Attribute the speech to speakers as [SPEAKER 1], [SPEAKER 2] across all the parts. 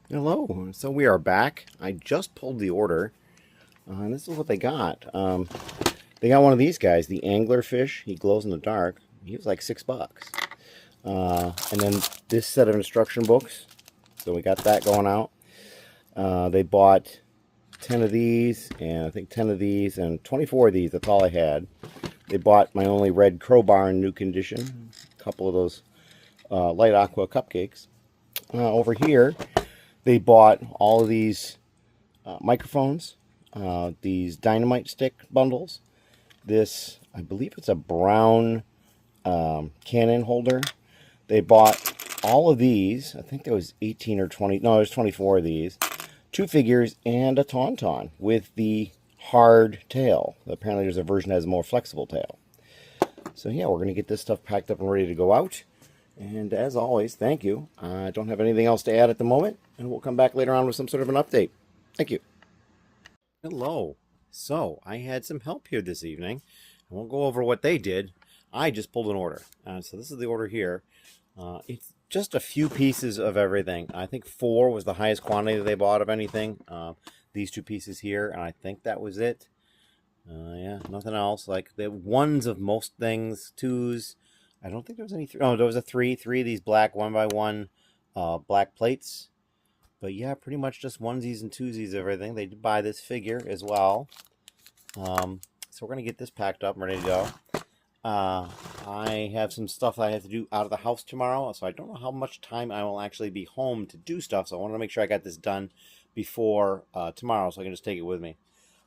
[SPEAKER 1] Hello. So we are back. I just pulled the order, and this is what they got. They got one of these guys, the anglerfish. He glows in the dark. He was like $6. And then this set of instruction books. So we got that going out. They bought 10 of these, and I think 10 of these, and 24 of these. That's all I had. They bought my only red crowbar in new condition. A couple of those light aqua cupcakes. Over here, they bought all of these microphones, these dynamite stick bundles. This, I believe it's a brown Canon holder. They bought all of these. I think there was 18 or 20. No, there's 24 of these. 2 figures and a tauntaun with the hard tail. Apparently there's a version that has a more flexible tail. So yeah, we're going to get this stuff packed up and ready to go out. And as always, thank you. I don't have anything else to add at the moment, and we'll come back later on with some sort of an update. Thank you. Hello. So, I had some help here this evening, and we'll go over what they did. I just pulled an order. So this is the order here. It's just a few pieces of everything. I think 4 was the highest quantity that they bought of anything. These 2 pieces here, and I think that was it. Yeah, nothing else. Like the 1s of most things, 2s. I don't think there was any. Oh, there was a 3 of these black 1x1 black plates. But yeah, pretty much just onesies and twosies of everything. They did buy this figure as well. So we're going to get this packed up and ready to go. I have some stuff I have to do out of the house tomorrow. So I don't know how much time I will actually be home to do stuff. So I want to make sure I got this done before tomorrow so I can just take it with me.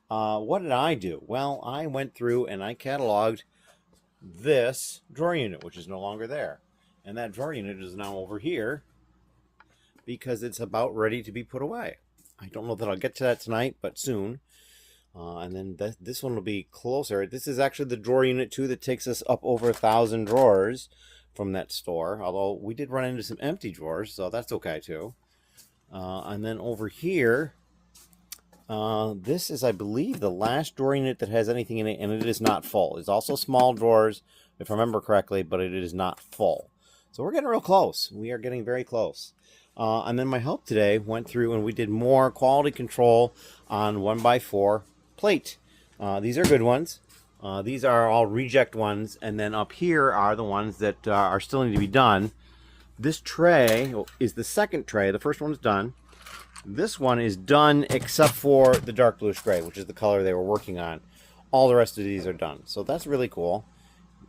[SPEAKER 1] What did I do? Well, I went through and I cataloged this drawer unit, which is no longer there, and that drawer unit is now over here because it's about ready to be put away. I don't know that I'll get to that tonight, but soon. And then this one will be closer. This is actually the drawer unit 2 that takes us up over 1,000 drawers from that store, although we did run into some empty drawers, so that's okay too. And then over here, this is, I believe, the last drawer unit that has anything in it, and it is not full. It's also small drawers, if I remember correctly, but it is not full. So we're getting real close. We are getting very close. And then my help today went through and we did more quality control on 1x4 plate. These are good ones. These are all reject ones, and then up here are the ones that are still need to be done. This tray is the second tray. The first one is done. This one is done except for the dark bluish gray, which is the color they were working on. All the rest of these are done. So that's really cool.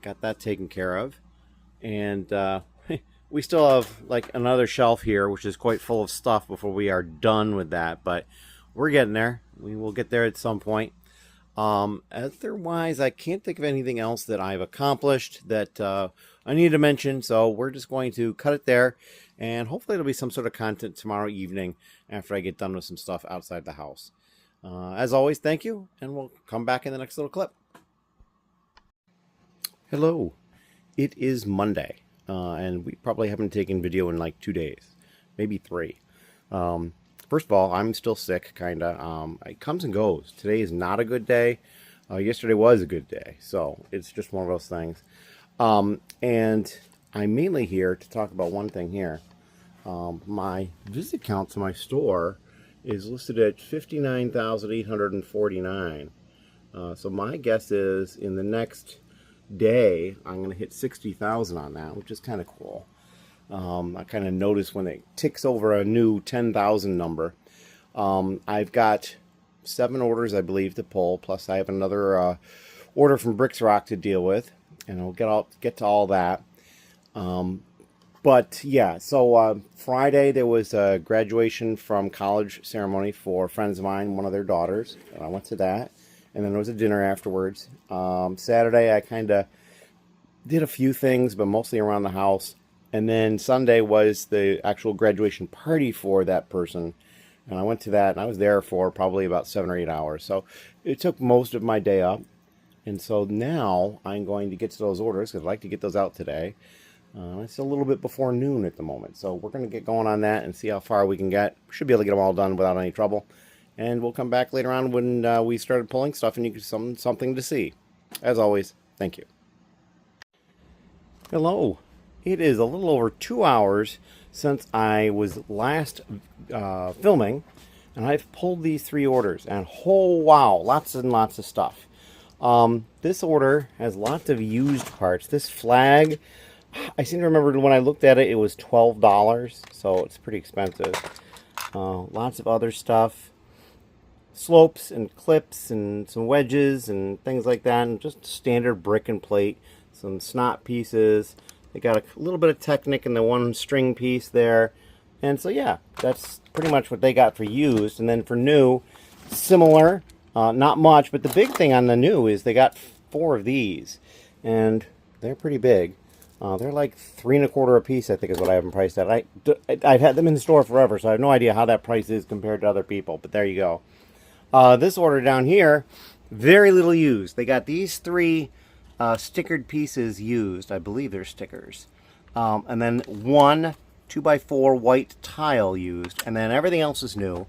[SPEAKER 1] Got that taken care of. And we still have like another shelf here, which is quite full of stuff before we are done with that. But we're getting there. We will get there at some point. Otherwise, I can't think of anything else that I've accomplished that I need to mention. So we're just going to cut it there. And hopefully it'll be some sort of content tomorrow evening after I get done with some stuff outside the house. As always, thank you, and we'll come back in the next little clip. Hello. It is Monday, and we probably haven't taken video in like 2 days, maybe 3. First of all, I'm still sick, kind of. It comes and goes. Today is not a good day. Yesterday was a good day, so it's just one of those things. And I'm mainly here to talk about one thing here. My visit count to my store is listed at 59,849. So my guess is in the next day, I'm going to hit 60,000 on that, which is kind of cool. I kind of notice when it ticks over a new 10,000 number. I've got 7 orders, I believe, to pull, plus I have another order from Bricklink to deal with, and I'll get to all that. But yeah, so Friday there was a graduation from college ceremony for friends of mine, one of their daughters, and I went to that. And then there was a dinner afterwards. Saturday I kind of did a few things, but mostly around the house. And then Sunday was the actual graduation party for that person. And I went to that, and I was there for probably about 7 or 8 hours. So it took most of my day up. And so now I'm going to get to those orders, because I'd like to get those out today. It's a little bit before noon at the moment. So we're going to get going on that and see how far we can get. Should be able to get them all done without any trouble. And we'll come back later on when we started pulling stuff and you get something to see. As always, thank you. Hello. It is a little over 2 hours since I was last filming, and I've pulled these 3 orders, and oh wow, lots and lots of stuff. This order has lots of used parts. This flag, I seem to remember when I looked at it, it was $12, so it's pretty expensive. Lots of other stuff. Slopes and clips and some wedges and things like that, and just standard brick and plate. Some snot pieces. They got a little bit of Technic in the one string piece there. And so yeah, that's pretty much what they got for used. And then for new, similar, not much, but the big thing on the new is they got 4 of these, and they're pretty big. They're like $3 1/4 a piece, I think is what I have them priced at. I've had them in the store forever, so I have no idea how that price is compared to other people, but there you go. This order down here, very little used. They got these 3 stickered pieces used. I believe they're stickers. And then 1 2x4 white tile used, and then everything else is new.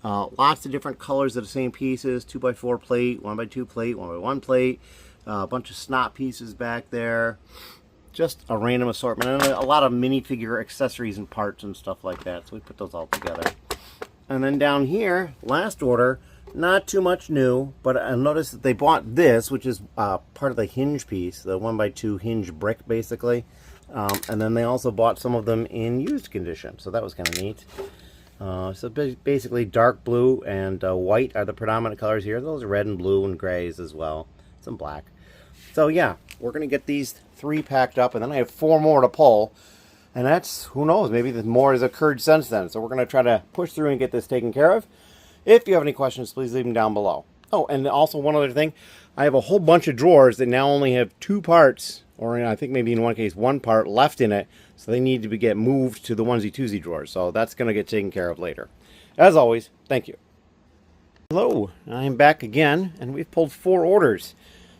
[SPEAKER 1] Lots of different colors of the same pieces, 2x4 plate, 1x2 plate, 1x1 plate, a bunch of snot pieces back there. Just a random assortment, and a lot of minifigure accessories and parts and stuff like that, so we put those all together. And then down here, last order, not too much new, but I noticed that they bought this, which is part of the hinge piece, the 1x2 hinge brick, basically. And then they also bought some of them in used condition, so that was kind of neat. So basically dark blue and white are the predominant colors here. Those are red and blue and grays as well. Some black. So yeah, we're going to get these 3 packed up, and then I have 4 more to pull. And that's, who knows, maybe more has occurred since then. So we're going to try to push through and get this taken care of. If you have any questions, please leave them down below. Oh, and also one other thing. I have a whole bunch of drawers that now only have 2 parts, or I think maybe in one case 1 part left in it. So they need to get moved to the onesie-twosie drawers. So that's going to get taken care of later. As always, thank you. Hello, I'm back again, and we've pulled 4 orders.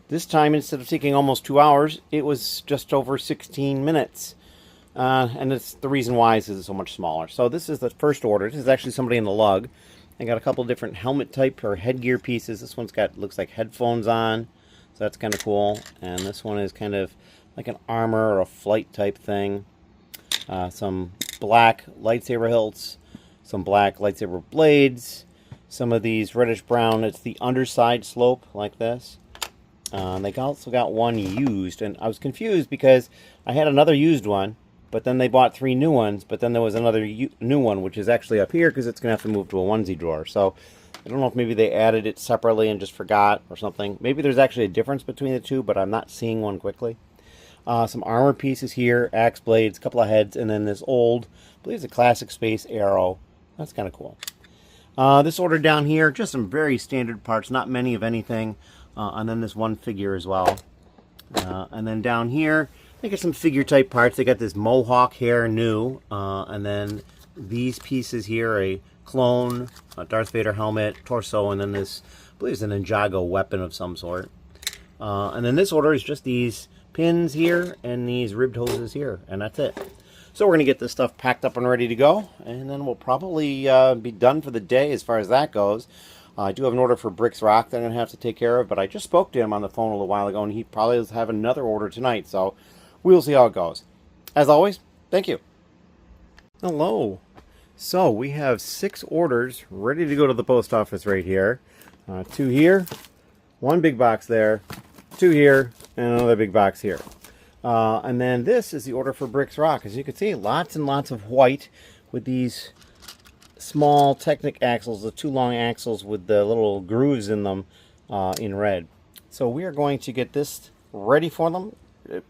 [SPEAKER 1] This time, instead of taking almost 2 hours, it was just over 16 minutes. And it's the reason why is it's so much smaller. So this is the first order. This is actually somebody in the lug. I got a couple different helmet type or headgear pieces. This one's got, looks like headphones on, so that's kind of cool. And this one is kind of like an armor or a flight type thing. Some black lightsaber hilts, some black lightsaber blades, some of these reddish brown. It's the underside slope like this. They also got 1 used, and I was confused because I had another used one, but then they bought 3 new ones, but then there was another new one, which is actually up here because it's going to have to move to a onesie drawer. So I don't know if maybe they added it separately and just forgot or something. Maybe there's actually a difference between the 2, but I'm not seeing one quickly. Some armor pieces here, axe blades, a couple of heads, and then this old, I believe it's a classic space arrow. That's kind of cool. This order down here, just some very standard parts, not many of anything. And then this 1 figure as well. And then down here, they got some figure type parts. They got this mohawk hair new. And then these pieces here, a clone, a Darth Vader helmet, torso, and then this, I believe it's an Ninjago weapon of some sort. And then this order is just these pins here and these ribbed hoses here. And that's it. So we're going to get this stuff packed up and ready to go. And then we'll probably be done for the day as far as that goes. I do have an order for Bricks Rock that I'm going to have to take care of, but I just spoke to him on the phone a little while ago, and he probably will have another order tonight, so we'll see how it goes. As always, thank you. Hello. So we have 6 orders ready to go to the post office right here. 2 here, 1 big box there, 2 here, and another big box here. And then this is the order for Bricks Rock. As you can see, lots and lots of white with these small Technic axles, the 2 long axles with the little grooves in them in red. So we are going to get this ready for them.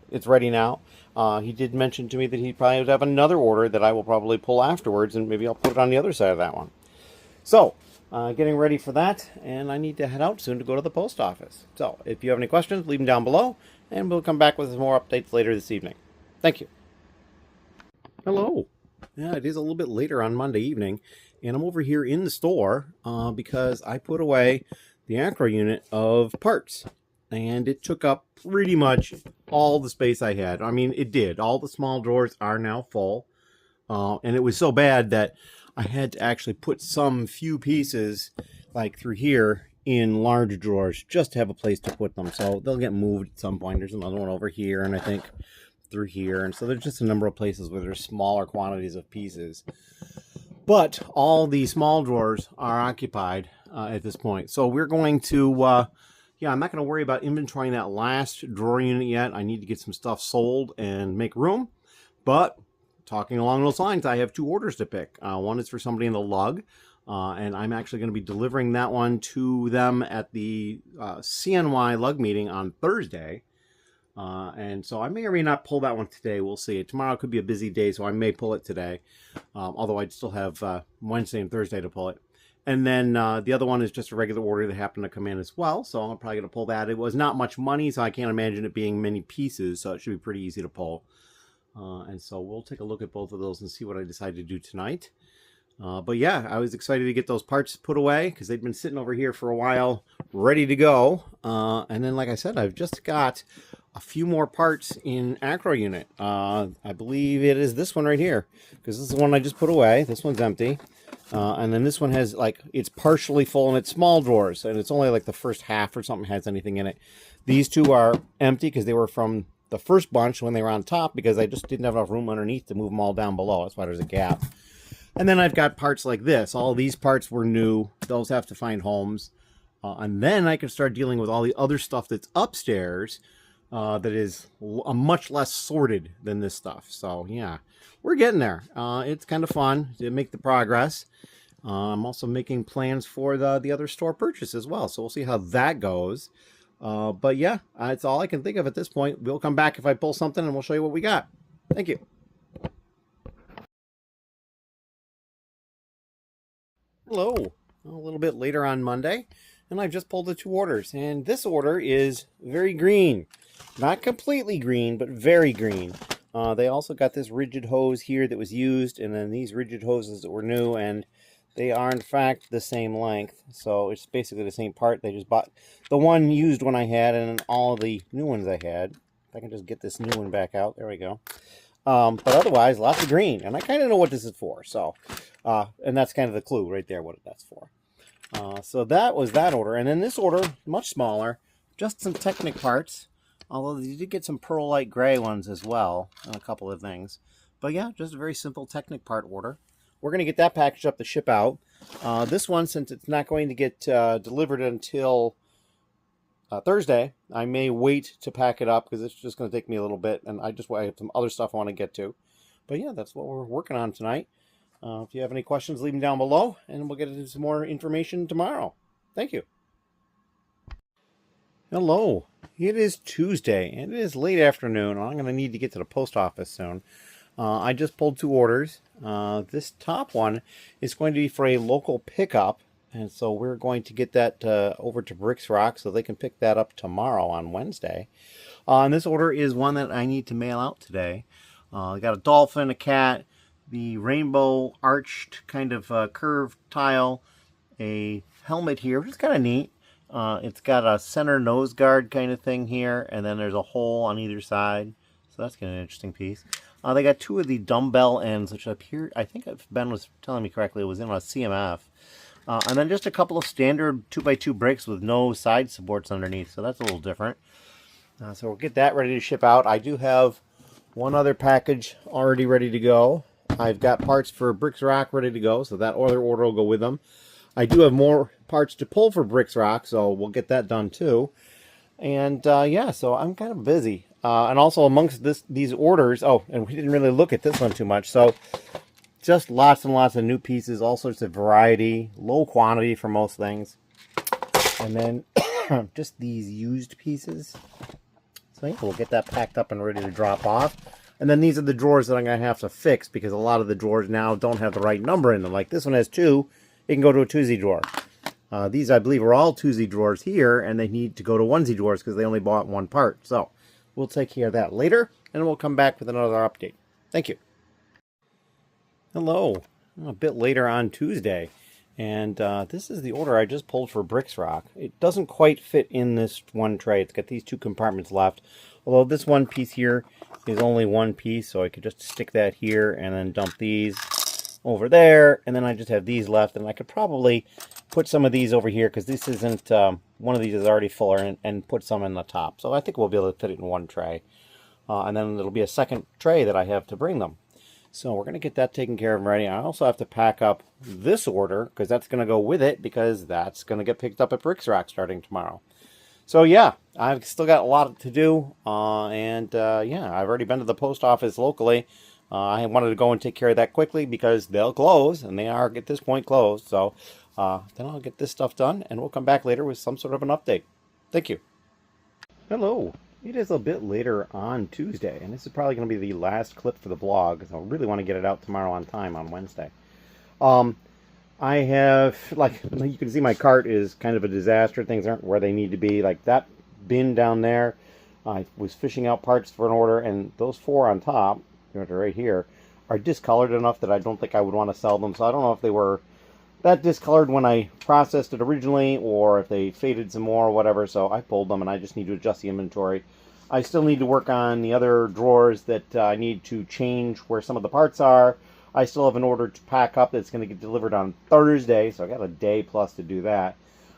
[SPEAKER 1] It's ready now. He did mention to me that he probably would have another order that I will probably pull afterwards, and maybe I'll put it on the other side of that one. So, getting ready for that, and I need to head out soon to go to the post office. So, if you have any questions, leave them down below, and we'll come back with more updates later this evening. Thank you. Hello. Yeah, it is a little bit later on Monday evening, and I'm over here in the store because I put away the Akro unit of parts, and it took up pretty much all the space I had. I mean, it did. All the small drawers are now full, and it was so bad that I had to actually put some few pieces, like through here, in large drawers just to have a place to put them. So they'll get moved at some point. There's another one over here, and I think through here, and so there's just a number of places where there's smaller quantities of pieces. But all the small drawers are occupied at this point. So we're going to, yeah, I'm not going to worry about inventorying that last drawer unit yet. I need to get some stuff sold and make room. But talking along those lines, I have 2 orders to pick. One is for somebody in the lug. And I'm actually going to be delivering that one to them at the CNY lug meeting on Thursday. And so I may or may not pull that one today. We'll see. Tomorrow could be a busy day, so I may pull it today. Although I'd still have Wednesday and Thursday to pull it. And then the other one is just a regular order that happened to come in as well. So I'm probably going to pull that. It was not much money, so I can't imagine it being many pieces. So it should be pretty easy to pull. And so we'll take a look at both of those and see what I decide to do tonight. But yeah, I was excited to get those parts put away because they'd been sitting over here for a while, ready to go. And then, like I said, I've just got a few more parts in Akro unit. I believe it is this one right here because this is the one I just put away. This one's empty. And then this one has, like, it's partially full and it's small drawers. And it's only like the first half or something has anything in it. These 2 are empty because they were from the first bunch when they were on top because I just didn't have enough room underneath to move them all down below. That's why there's a gap. And then I've got parts like this. All these parts were new. Those have to find homes. And then I can start dealing with all the other stuff that's upstairs that is much less sorted than this stuff. So, yeah, we're getting there. It's kind of fun to make the progress. I'm also making plans for the other store purchase as well. So we'll see how that goes. But, yeah, that's all I can think of at this point. We'll come back if I pull something, and we'll show you what we got. Thank you. Hello, a little bit later on Monday, and I've just pulled the 2 orders, and this order is very green. Not completely green, but very green. They also got this rigid hose here that was used, and then these rigid hoses that were new, and they are in fact the same length, so it's basically the same part. They just bought the one used one I had, and all the new ones I had. If I can just get this new one back out, there we go. But otherwise, lots of green, and I kind of know what this is for, so... and that's kind of the clue right there, what that's for. So that was that order. And then this order, much smaller, just some Technic parts. Although you did get some Pearlite Gray ones as well, and a couple of things. But yeah, just a very simple Technic part order. We're going to get that packaged up to ship out. This one, since it's not going to get delivered until Thursday, I may wait to pack it up because it's just going to take me a little bit. And I have some other stuff I want to get to. But yeah, that's what we're working on tonight. If you have any questions, leave them down below, and we'll get into some more information tomorrow. Thank you. Hello. It is Tuesday, and it is late afternoon. I'm going to need to get to the post office soon. I just pulled 2 orders. This top one is going to be for a local pickup, and so we're going to get that over to Bricks Rock so they can pick that up tomorrow on Wednesday. And this order is one that I need to mail out today. I got a dolphin, a cat, the rainbow arched kind of curved tile, a helmet here, which is kind of neat. It's got a center nose guard kind of thing here, and then there's a hole on either side. So that's kind of an interesting piece. They got 2 of the dumbbell ends, which appear, I think if Ben was telling me correctly, it was in a CMF. And then just a couple of standard 2x2 bricks with no side supports underneath, so that's a little different. So we'll get that ready to ship out. I do have one other package already ready to go. I've got parts for Bricks Rock ready to go, so that other order will go with them. I do have more parts to pull for Bricks Rock, so we'll get that done too. And yeah, so I'm kind of busy. And also amongst these orders, oh, and we didn't really look at this one too much, so just lots and lots of new pieces, all sorts of variety, low quantity for most things. And then just these used pieces. So yeah, we'll get that packed up and ready to drop off. And then these are the drawers that I'm going to have to fix because a lot of the drawers now don't have the right number in them. Like this one has 2. It can go to a 2Z drawer. These, I believe, are all 2Z drawers here, and they need to go to 1Z drawers because they only bought one part. So we'll take care of that later, and we'll come back with another update. Thank you. Hello. A bit later on Tuesday, and this is the order I just pulled for Bricks Rock. It doesn't quite fit in this one tray. It's got these 2 compartments left, although this one piece here is only one piece, so I could just stick that here and then dump these over there, and then I just have these left, and I could probably put some of these over here because this isn't, one of these is already fuller, and put some in the top. So I think we'll be able to fit it in one tray. And then it'll be a second tray that I have to bring them. So we're going to get that taken care of and ready. I also have to pack up this order because that's going to go with it because that's going to get picked up at Bricklink starting tomorrow. So yeah, I've still got a lot to do. Yeah, I've already been to the post office locally. I wanted to go and take care of that quickly because they'll close, and they are at this point closed. So then I'll get this stuff done, and we'll come back later with some sort of an update. Thank you. Hello. It is a bit later on Tuesday, and this is probably going to be the last clip for the vlog, because I really want to get it out tomorrow on time on Wednesday. I have, like, you can see my cart is kind of a disaster. Things aren't where they need to be. Like that bin down there, I was fishing out parts for an order, and those 4 on top, right here, are discolored enough that I don't think I would want to sell them. So I don't know if they were that discolored when I processed it originally, or if they faded some more or whatever. So I pulled them, and I just need to adjust the inventory. I still need to work on the other drawers that I need to change where some of the parts are. I still have an order to pack up that's going to get delivered on Thursday, so I got a day plus to do that.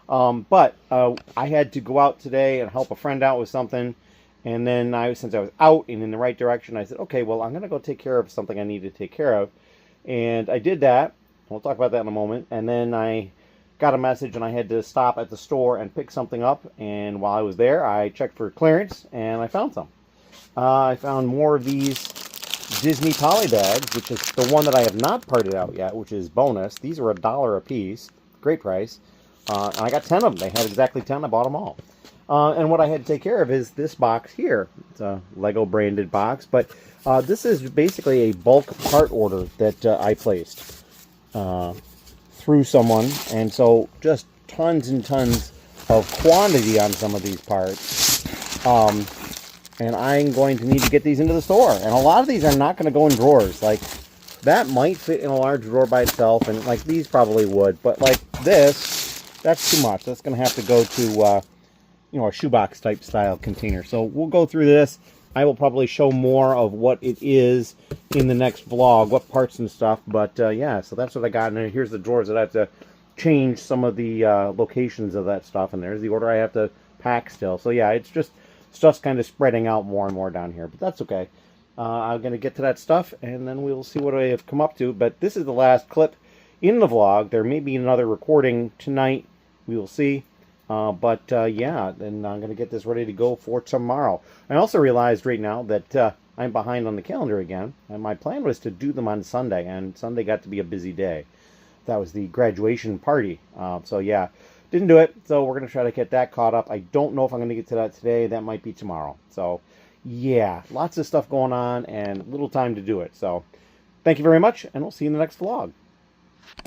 [SPEAKER 1] But I had to go out today and help a friend out with something, and then since I was out and in the right direction, I said, okay, well, I'm going to go take care of something I need to take care of. And I did that. We'll talk about that in a moment. And then I got a message, and I had to stop at the store and pick something up. And while I was there, I checked for clearance, and I found some. I found more of these Disney poly bags, which is the one that I have not parted out yet, which is bonus. These are $1 a piece. Great price. And I got 10 of them. They had exactly 10. I bought them all. And what I had to take care of is this box here. It's a Lego branded box, but this is basically a bulk part order that I placed through someone, and so just tons and tons of quantity on some of these parts. And I'm going to need to get these into the store, and a lot of these are not going to go in drawers. Like that might fit in a large drawer by itself, and like these probably would, but like this, that's too much. That's going to have to go to a shoebox type style container. So we'll go through this. I will probably show more of what it is in the next vlog, what parts and stuff. But yeah, so that's what I got. And here's the drawers that I have to change some of the locations of that stuff. And there's the order I have to pack still. So yeah, it's just stuff's kind of spreading out more and more down here. But that's okay. I'm going to get to that stuff, and then we'll see what I have come up to. But this is the last clip in the vlog. There may be another recording tonight. We will see. Yeah, then I'm going to get this ready to go for tomorrow. I also realized right now that I'm behind on the calendar again, and my plan was to do them on Sunday, and Sunday got to be a busy day. That was the graduation party. So yeah, didn't do it, so we're going to try to get that caught up. I don't know if I'm going to get to that today. That might be tomorrow. So yeah, lots of stuff going on and little time to do it. So thank you very much, and we'll see you in the next vlog.